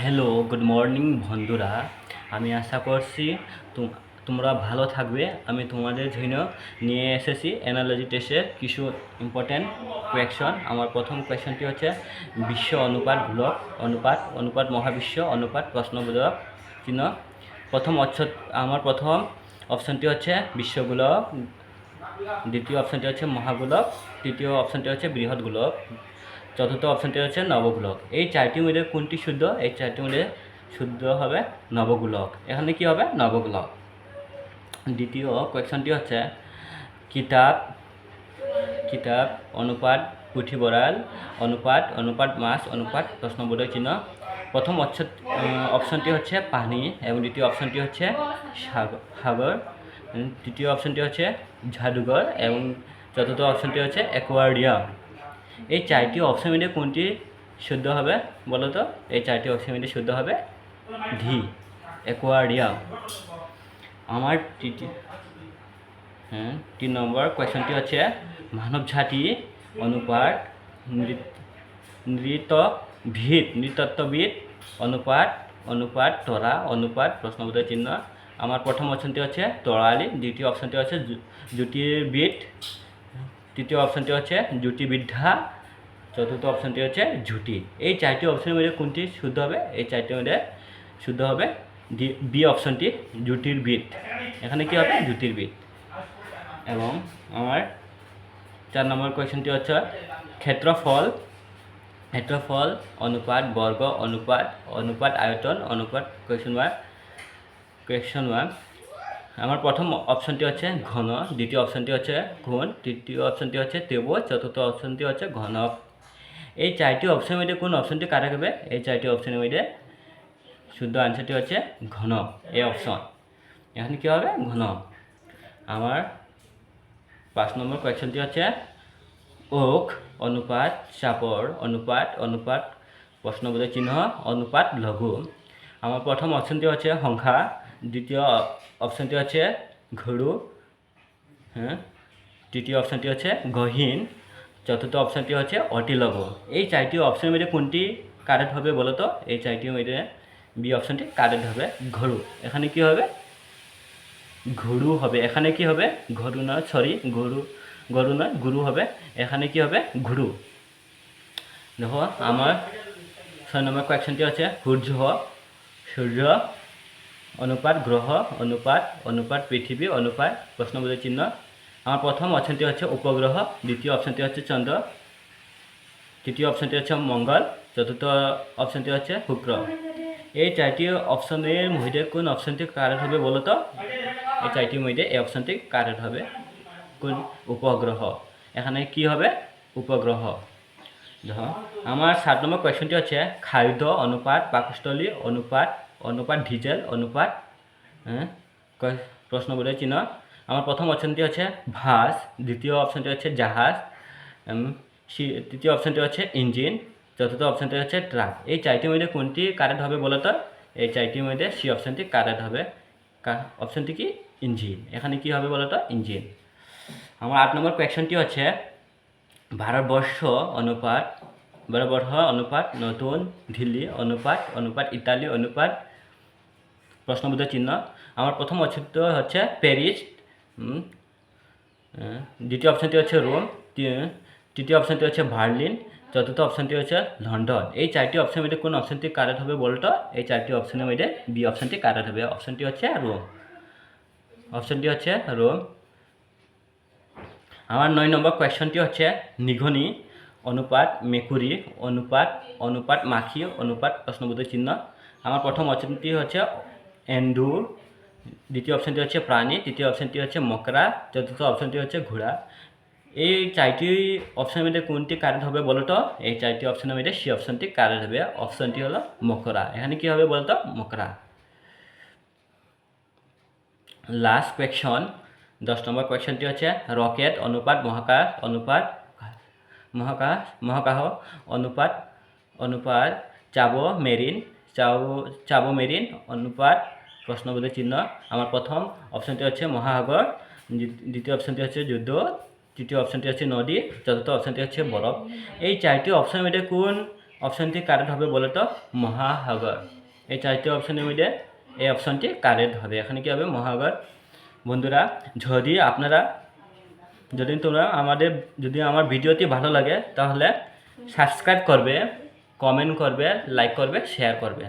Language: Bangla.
হ্যালো, গুড মর্নিং বন্ধুরা। আমি আশা করছি তোমরা ভালো থাকবে। আমি তোমাদের জন্য নিয়ে এসেছি অ্যানালজি টেস্টের কিছু ইম্পর্ট্যান্ট কোয়েকশন। আমার প্রথম কোয়েকশনটি হচ্ছে বিশ্ব অনুপাত গোলক অনুপাত মহাবিশ্ব অনুপাত প্রশ্নবোধক চিহ্ন। আমার প্রথম অপশনটি হচ্ছে বিশ্বগোলক, দ্বিতীয় অপশনটি হচ্ছে মহাগোলক, তৃতীয় অপশনটি হচ্ছে বৃহৎ গোলক, চতুর্থ অপশনটি হচ্ছে নবগোলক। এই চারটির মধ্যে কোনটি শুদ্ধ? এই চারটির মধ্যে শুদ্ধ হবে নবগোলক। এখানে কি হবে? নবগোলক। দ্বিতীয় কোয়েকশনটি হচ্ছে কিতাব কিতাব অনুপাত পুঁথিভঁৰাল অনুপাত মাছ অনুপাত প্রশ্নবোধক চিহ্ন। প্রথম অপশনটি হচ্ছে পানি এবং দ্বিতীয় অপশনটি হচ্ছে সাগর, তৃতীয় অপশনটি হচ্ছে জাদুঘর এবং চতুর্থ অপশনটি হচ্ছে অ্যাকোয়ারিয়াম। এই চারটি অপশন মধ্যে কোনটি শুদ্ধ হবে বলো তো? এই চারটি অপশন মধ্যে শুদ্ধ হবে ডি, অ্যাকোয়ারিয়াম। আমার 3 নম্বর কোয়েশনটি হচ্ছে মানবজাতি অনুপাত নৃতত্ত্ববিদ অনুপাত তরা অনুপাত প্রশ্নবোধক চিহ্ন। আমার প্রথম অপশনটি হচ্ছে তরালি, দ্বিতীয় অপশনটি হচ্ছে জ্যোতির্বিদ, তৃতীয় অপশনটি হচ্ছে জ্যোতির্বিদ্যা, চতুর্থ অপশনটি হচ্ছে ঝুটি। এই চারটি অপশনের মধ্যে কোনটি শুদ্ধ হবে? এই চারটির মধ্যে শুদ্ধ হবে বি অপশনটি, জ্যোতির্বিদ। এখানে কি হবে? জ্যোতির্বিদ। এবং আমার 4 নম্বর কোয়েশনটি হচ্ছে ক্ষেত্রফল অনুপাত বর্গ অনুপাত আয়তন অনুপাত কোয়েশন ওয়ান। আমার প্রথম অপশনটি হচ্ছে ঘন, দ্বিতীয় অপশনটি হচ্ছে ঘন, তৃতীয় অপশনটি হচ্ছে ত্রিভুজ, চতুর্থ অপশনটি হচ্ছে ঘনক। এই চারটি অপশনের মধ্যে কোন অপশনটি কারেক্ট হবে? এই চারটি অপশনের মধ্যে শুদ্ধ আনসারটি হচ্ছে ঘন, এই অপশন। এখানে কী হবে? ঘন। আমার 5 নম্বর কোয়েশনটি হচ্ছে ওক অনুপাত চাপর অনুপাত প্রশ্নবোধক চিহ্ন অনুপাত লঘু। আমার প্রথম অপশনটি হচ্ছে সংখ্যা, দ্বিতীয় অপশনটি হচ্ছে ঘুরু, তৃতীয় অপশনটি হচ্ছে গহীন, চতুর্থ অপশনটি হচ্ছে অতিলঘু। এই চারটি অপশনের মধ্যে কোনটি কারেক্ট হবে বলো তো? এই চারটির মধ্যে বি অপশনটি কারেক্ট হবে, ঘুরু। এখানে কি হবে? ঘুরু হবে। এখানে কি হবে? ঘরু নয়, সরি, গরু নয়, গুরু হবে। এখানে কি হবে? ঘুরু। দেখো আমার 6 নম্বর কোয়েশনটি হচ্ছে সূর্য অনুপাত গ্রহ অনুপাত পৃথিবী অনুপাত প্রশ্নবোধক চিহ্ন। আমার প্রথম অপশনটি হচ্ছে উপগ্রহ, দ্বিতীয় অপশনটি হচ্ছে চন্দ্র, তৃতীয় অপশনটি হচ্ছে মঙ্গল, চতুর্থ অপশনটি হচ্ছে শুক্র। এই চারটি অপশনের মধ্যে কোন অপশনটি কারেক্ট হবে বলো তো? এই চারটির মধ্যে এই অপশনটি কারেক্ট হবে কোন? উপগ্রহ। এখানে কি হবে? উপগ্রহ। দেখো আমার 7 নম্বর কোয়েশনটি হচ্ছে খাদ্য অনুপাত পাকস্থলী অনুপাত ডিজেল অনুপাত প্রশ্নবোধক চিহ্ন। আমার প্রথম অপশনটি হচ্ছে বাস, দ্বিতীয় অপশনটি হচ্ছে জাহাজ, তৃতীয় অপশনটি হচ্ছে ইঞ্জিন, চতুর্থ অপশনটি হচ্ছে ট্রাক। এই চারটির মধ্যে কোনটি কারেক্ট হবে বলো তো? এই চারটির মধ্যে সি অপশনটি কারেক্ট হবে। অপশনটি কি? ইঞ্জিন। এখানে কি হবে বলো তো? ইঞ্জিন। আমার 8 নম্বর কোয়েশনটি হচ্ছে ভারতবর্ষ অনুপাত নতুন দিল্লি অনুপাত ইতালি অনুপাত প্রশ্নবোধক চিহ্ন। আমার প্রথম অপশনটি হচ্ছে প্যারিস, দ্বিতীয় অপশনটি হচ্ছে রোম, তৃতীয় অপশনটি হচ্ছে বার্লিন, চতুর্থ অপশনটি হচ্ছে লন্ডন। এই চারটি অপশনের মধ্যে কোন অপশনটি কারেক্ট হবে বলতো? এই চারটি অপশনের মধ্যে বি অপশনটি কারেক্ট হবে। অপশনটি হচ্ছে রোম। আমার 9 নম্বর কোয়েশনটি হচ্ছে নিঘনি অনুপাত মেকুরি অনুপাত মাখি অনুপাত প্রশ্নবোধক চিহ্ন। আমার প্রথম অপশনটি হচ্ছে এন্দুর, দ্বিতীয় অপশনটি হচ্ছে প্রাণী, তৃতীয় অপশনটি হচ্ছে মকরা, চতুর্থ অপশনটি হচ্ছে ঘোড়া। এই চারটি অপশনের মধ্যে কোনটি কারেক্ট হবে বলো তো? এই চারটি অপশনের মধ্যে সি অপশনটি কারেক্ট হবে। অপশনটি হলো মকরা। এখানে কি হবে বলতো? মকরা। লাস্ট কোয়েশন 10 নম্বর কোয়েশনটি হচ্ছে রকেট অনুপাত মহাকাশ অনুপাত চাবমেরিন অনুপাত প্রশ্নবোধক চিহ্ন। আমার প্রথম অপশনটি হচ্ছে মহাসাগর, দ্বিতীয় অপশনটি হচ্ছে যুদ্ধ, তৃতীয় অপশনটি হচ্ছে নদী, চতুর্থ অপশনটি হচ্ছে বরফ। এই চারটি অপশনের মধ্যে কোন অপশনটি কারেক্ট হবে বলো তো? মহাসাগর। এই চারটি অপশনের মধ্যে এই অপশনটি কারেক্ট হবে। এখানে কি হবে? মহাসাগর। বন্ধুরা, যদি আমার ভিডিওটি ভালো লাগে তাহলে সাবস্ক্রাইব করবে, কমেন্ট করবে, লাইক করবে, শেয়ার করবে।